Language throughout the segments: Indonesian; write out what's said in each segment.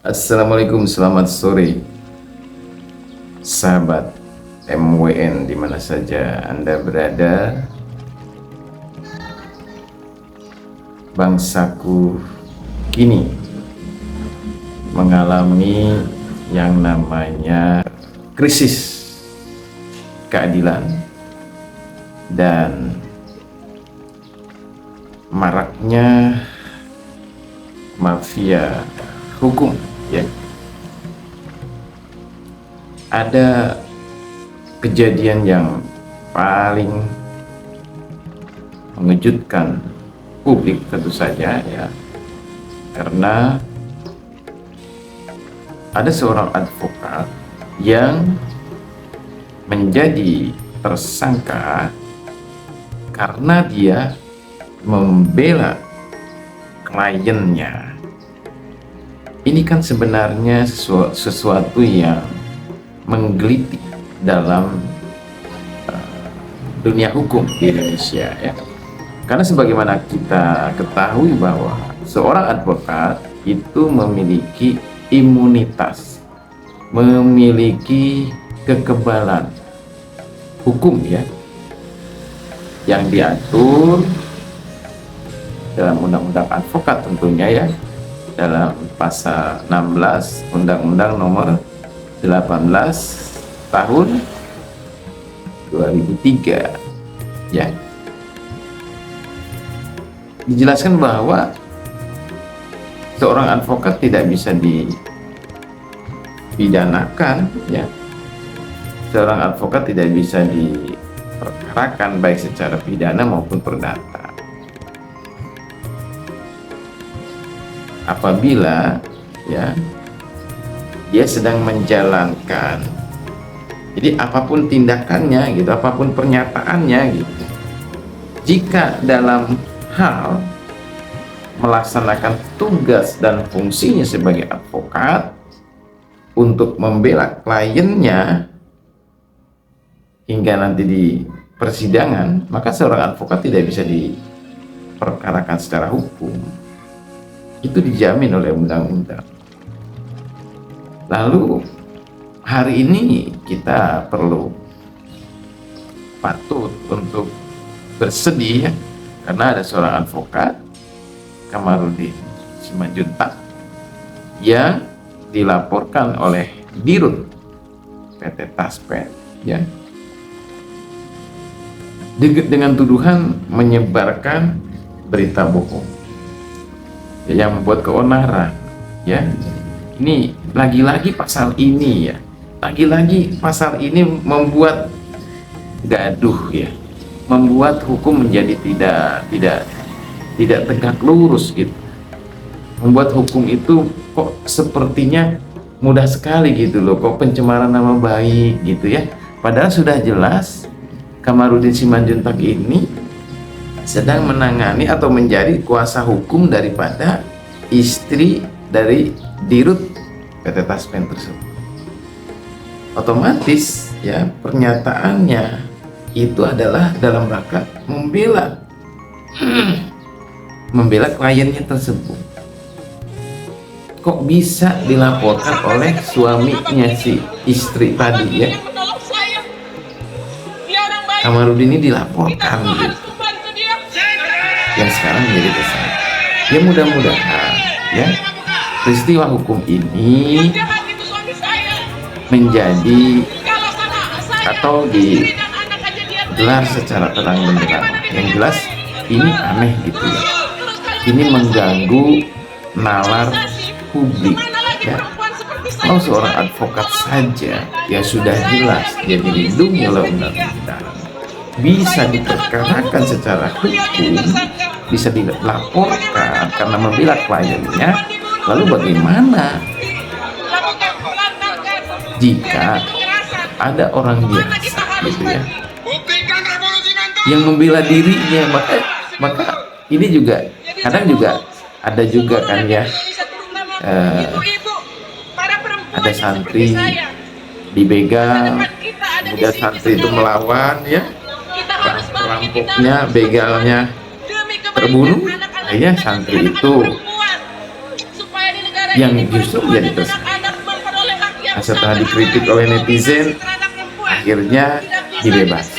Assalamualaikum, selamat sore sahabat MWN di mana saja Anda berada. Bangsaku kini mengalami yang namanya krisis keadilan dan maraknya mafia hukum. Ya, ada kejadian yang paling mengejutkan publik tentu saja ya, karena ada seorang advokat yang menjadi tersangka karena dia membela kliennya. Ini kan sebenarnya sesuatu yang menggelitik dalam dunia hukum di Indonesia ya. Karena sebagaimana kita ketahui bahwa seorang advokat itu memiliki imunitas, memiliki kekebalan hukum ya, yang diatur dalam undang-undang advokat tentunya ya, dalam pasal 16 Undang-Undang Nomor 18 Tahun 2003 ya. Dijelaskan bahwa seorang advokat tidak bisa dipidanakan ya. Seorang advokat tidak bisa diperkarakan baik secara pidana maupun perdata apabila ya dia sedang menjalankan, jadi apapun tindakannya gitu, apapun pernyataannya gitu, jika dalam hal melaksanakan tugas dan fungsinya sebagai advokat untuk membela kliennya hingga nanti di persidangan, maka seorang advokat tidak bisa diperkarakan secara hukum. Itu dijamin oleh undang-undang. Lalu hari ini kita perlu patut untuk bersedih ya, karena ada seorang advokat, Kamarudin Simanjuntak, yang dilaporkan oleh Dirut PT Taspen ya, dengan tuduhan menyebarkan berita bohong yang membuat keonaran ya. Ini lagi-lagi pasal ini ya, lagi-lagi pasal ini membuat gaduh ya, membuat hukum menjadi tidak tegak lurus gitu, membuat hukum itu kok sepertinya mudah sekali gitu loh, kok pencemaran nama baik gitu ya, padahal sudah jelas Kamarudin Simanjuntak ini sedang menangani atau menjadi kuasa hukum daripada istri dari Dirut PT Taspen tersebut. Otomatis ya pernyataannya itu adalah dalam rangka membela kliennya tersebut. Kok bisa dilaporkan oleh suaminya si istri tadi ya, Kamarudin ini dilaporkan gitu, yang sekarang menjadi tersangka. Ya mudah-mudahan ya peristiwa hukum ini menjadi atau digelar secara terang benderang. Yang jelas ini aneh gitu ya, ini mengganggu nalar publik ya. Kalau seorang advokat saja ya sudah jelas dia dilindungi oleh undang-undang, bisa diperkarakan secara hukum, bisa dilaporkan karena membela kliennya. Lalu bagaimana jika ada orang biasa gitu ya yang membela dirinya? Maka ini juga kadang juga ada juga kan ya, ada santri dibegal, kemudian santri itu melawan ya, perampoknya begalnya terbunuh, akhirnya santri itu yang justru menjadi tersangka. Nah, setelah dikritik oleh netizen, akhirnya dibebas.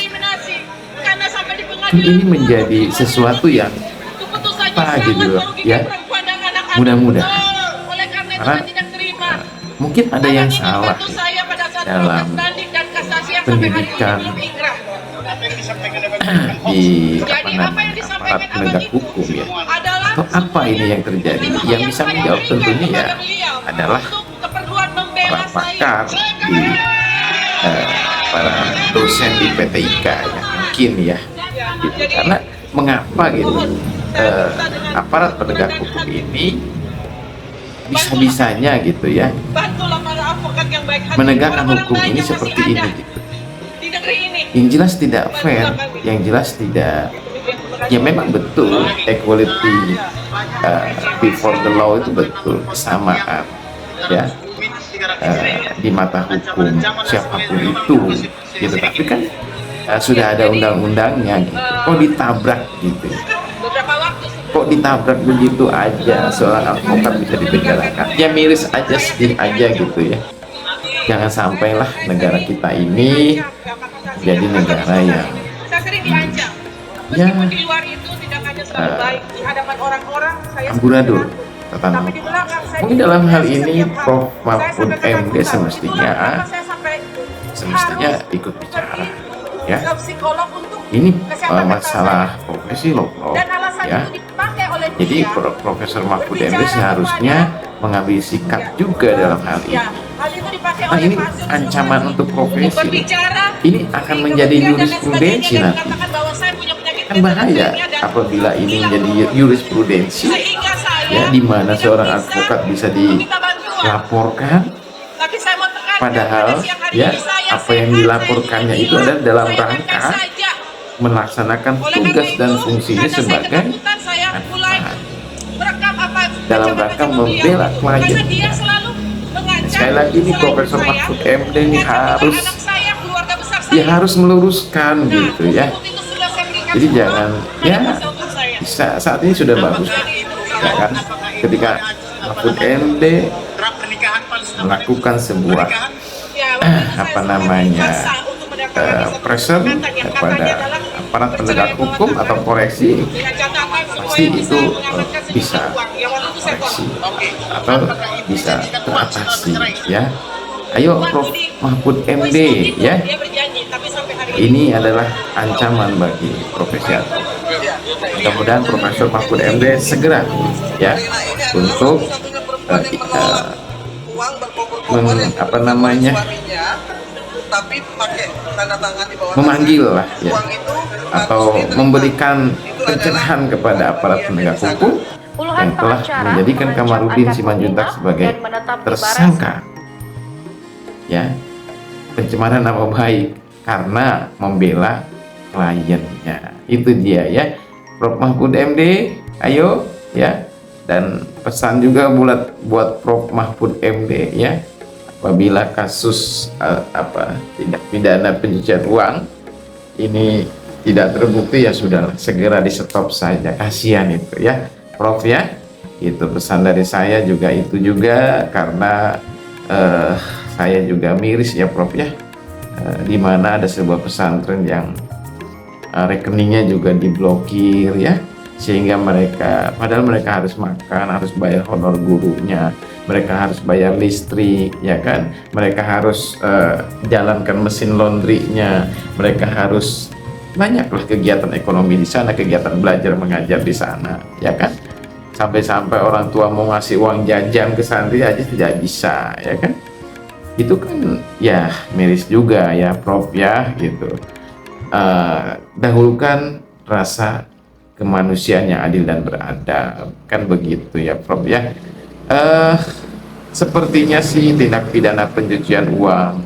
Ini menjadi sesuatu yang apa gitu loh ya, mudah-mudahan karena mungkin ada yang salah ya, dalam pendidikan di aparat penegak hukum ya, atau apa ini yang terjadi. Yang bisa menjawab tentunya ya adalah para pakar di para dosen di PTIK ya, mungkin ya gitu. Karena mengapa gitu aparat penegak hukum ini bisa-bisanya gitu ya menegakkan hukum ini seperti ini gitu. Yang jelas tidak fair, yang jelas tidak, ya memang betul equality before the law itu betul, kesamaan ya di mata hukum siapapun itu gitu. Tapi kan sudah ada undang-undangnya gitu. Kok ditabrak gitu, kok ditabrak begitu aja seorang advokat bisa dipenjarakan. Ya miris aja, sedih aja gitu ya. Jangan sampailah negara kita ini jadi negara yang ya amburadul tata. Mungkin dalam hal ini Prof. Mahfud MD semestinya ikut bicara ya. Ini masalah profesi loh ya. Jadi Profesor Mahfud MD seharusnya mengambil sikap juga dalam hal ini. Nah, ini ancaman untuk profesi. Ini akan menjadi jurisprudensi nanti. Kan bahaya apabila ini menjadi jurisprudensi ya, di mana seorang advokat bisa dilaporkan padahal ya apa yang dilaporkannya itu adalah dalam rangka melaksanakan tugas dan fungsinya sebagai advokat, dalam rangka membela kliennya. Sekali lagi ini Profesor Mahfud MD ini harus meluruskan gitu ya. Jadi jangan ya, saat ini sudah bagus ya kan, ketika Mahfud MD melakukan sebuah apa namanya pressure kepada aparat penegak hukum atau koreksi, pasti itu bisa koreksi atau bisa teratasi ya. Ayo Prof. Mahfud MD ya, ini adalah ancaman bagi profesi advokat. Mudah-mudahan Profesor Mahfud MD segera ya untuk apa namanya memanggil lah ya, atau memberikan pencerahan kepada aparat penegak hukum yang telah menjadikan Kamarudin Simanjuntak sebagai tersangka ya pencemaran nama baik karena membela kliennya. Itu dia ya, Prof. Mahfud MD, ayo ya. Dan pesan juga buat Prof. Mahfud MD ya, apabila kasus tindak pidana pencucian uang ini tidak terbukti ya sudah segera di stop saja, kasihan itu ya Prof ya. Itu pesan dari saya juga, itu juga karena saya juga miris ya Prof ya, di mana ada sebuah pesantren yang rekeningnya juga diblokir ya, sehingga padahal mereka harus makan, harus bayar honor gurunya, mereka harus bayar listrik ya kan, mereka harus jalankan mesin laundrynya, mereka harus banyaklah kegiatan ekonomi di sana, kegiatan belajar mengajar di sana ya kan, sampai-sampai orang tua mau ngasih uang jajan ke santri aja tidak bisa ya kan. Itu kan ya miris juga ya Prof ya gitu. Dahulukan rasa kemanusiaan yang adil dan beradab, kan begitu ya Prof ya. Sepertinya sih tindak pidana pencucian uang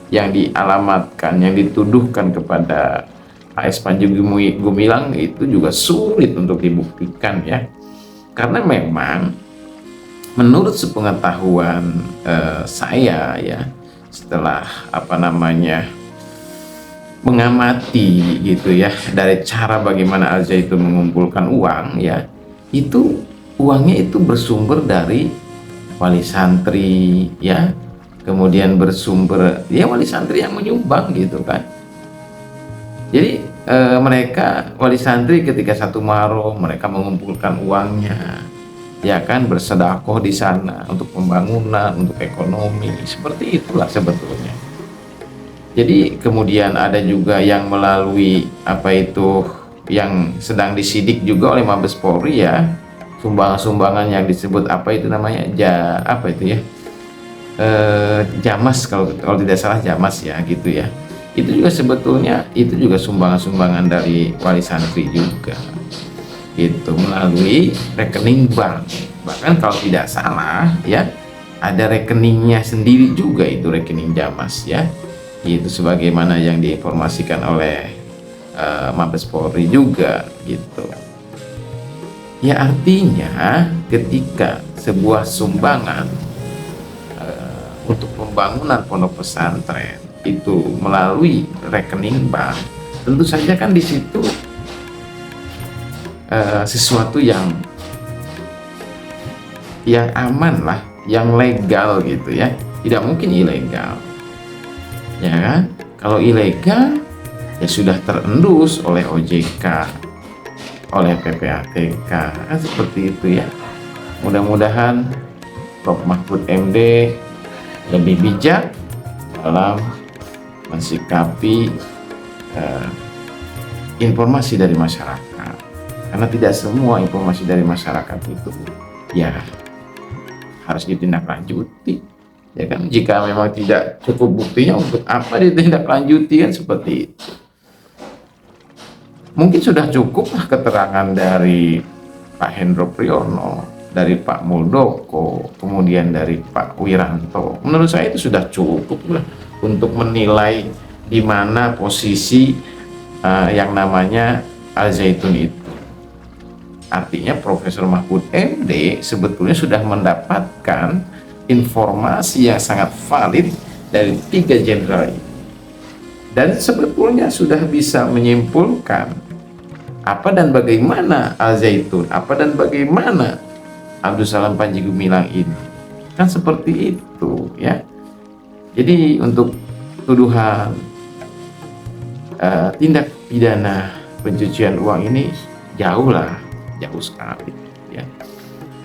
yang dialamatkan, yang dituduhkan kepada AS Panji Gumilang itu juga sulit untuk dibuktikan ya, karena memang menurut sepengetahuan saya ya, setelah mengamati gitu ya, dari cara bagaimana Al Zaitun mengumpulkan uang ya, itu uangnya itu bersumber dari wali santri ya, kemudian bersumber ya wali santri yang menyumbang gitu kan. Jadi mereka wali santri ketika satu Muharram mereka mengumpulkan uangnya ya kan, bersedekah di sana untuk pembangunan, untuk ekonomi, seperti itulah sebetulnya. Jadi kemudian ada juga yang melalui apa itu yang sedang disidik juga oleh Mabes Polri ya, sumbangan-sumbangan yang disebut apa itu namanya apa itu ya, Jamas, kalau tidak salah Jamas ya gitu ya. Itu juga sebetulnya itu juga sumbangan-sumbangan dari wali santri juga itu melalui rekening bank. Bahkan kalau tidak salah ya ada rekeningnya sendiri juga, itu rekening Jamas ya, itu sebagaimana yang diinformasikan oleh Mabes Polri juga gitu ya. Artinya ketika sebuah sumbangan untuk pembangunan pondok pesantren itu melalui rekening bank, tentu saja kan di situ sesuatu yang aman lah, yang legal gitu ya, tidak mungkin ilegal ya kan. Kalau ilegal ya sudah terendus oleh OJK, oleh PPATK kan, seperti itu ya. Mudah-mudahan Prof. Mahfud MD lebih bijak dalam mensikapi informasi dari masyarakat, karena tidak semua informasi dari masyarakat itu ya harus ditindaklanjuti ya kan. Jika memang tidak cukup buktinya, untuk apa ditindaklanjuti kan, seperti itu. Mungkin sudah cukup lah keterangan dari Pak Hendro Priyono, dari Pak Muldoko, kemudian dari Pak Wiranto. Menurut saya itu sudah cukup lah untuk menilai di mana posisi yang namanya Al Zaitun itu. Artinya Profesor Mahfud MD sebetulnya sudah mendapatkan informasi yang sangat valid dari 3 jenderal ini, dan sebetulnya sudah bisa menyimpulkan apa dan bagaimana Al Zaitun, apa dan bagaimana Abdul Salam Panji Gumilang ini, kan seperti itu ya. Jadi untuk tuduhan tindak pidana pencucian uang ini jauh sekali ya,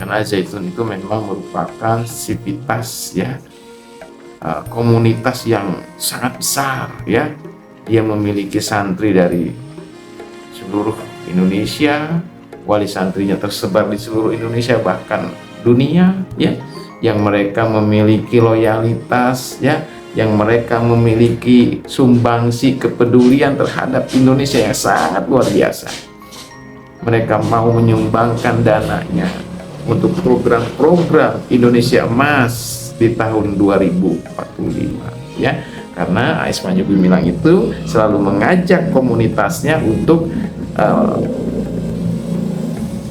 karena Zaitun itu memang merupakan sivitas ya, komunitas yang sangat besar ya. Dia memiliki santri dari seluruh Indonesia, wali santrinya tersebar di seluruh Indonesia bahkan dunia ya, yang mereka memiliki loyalitas ya, yang mereka memiliki sumbangsi kepedulian terhadap Indonesia yang sangat luar biasa. Mereka mau menyumbangkan dananya untuk program-program Indonesia Emas di tahun 2045 ya, karena AS Panji Gumilang itu selalu mengajak komunitasnya untuk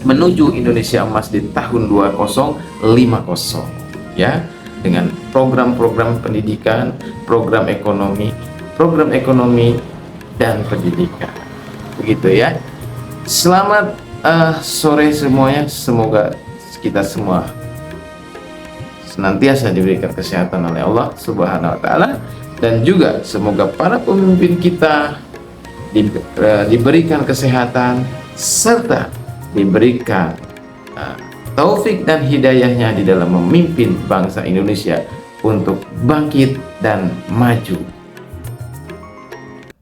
menuju Indonesia Emas di tahun 2050 ya, dengan program-program pendidikan, program ekonomi dan pendidikan, begitu ya. Selamat sore semuanya, semoga kita semua senantiasa diberikan kesehatan oleh Allah Subhanahu wa Ta'ala, dan juga semoga para pemimpin kita diberikan kesehatan serta diberikan taufik dan hidayahnya di dalam memimpin bangsa Indonesia untuk bangkit dan maju.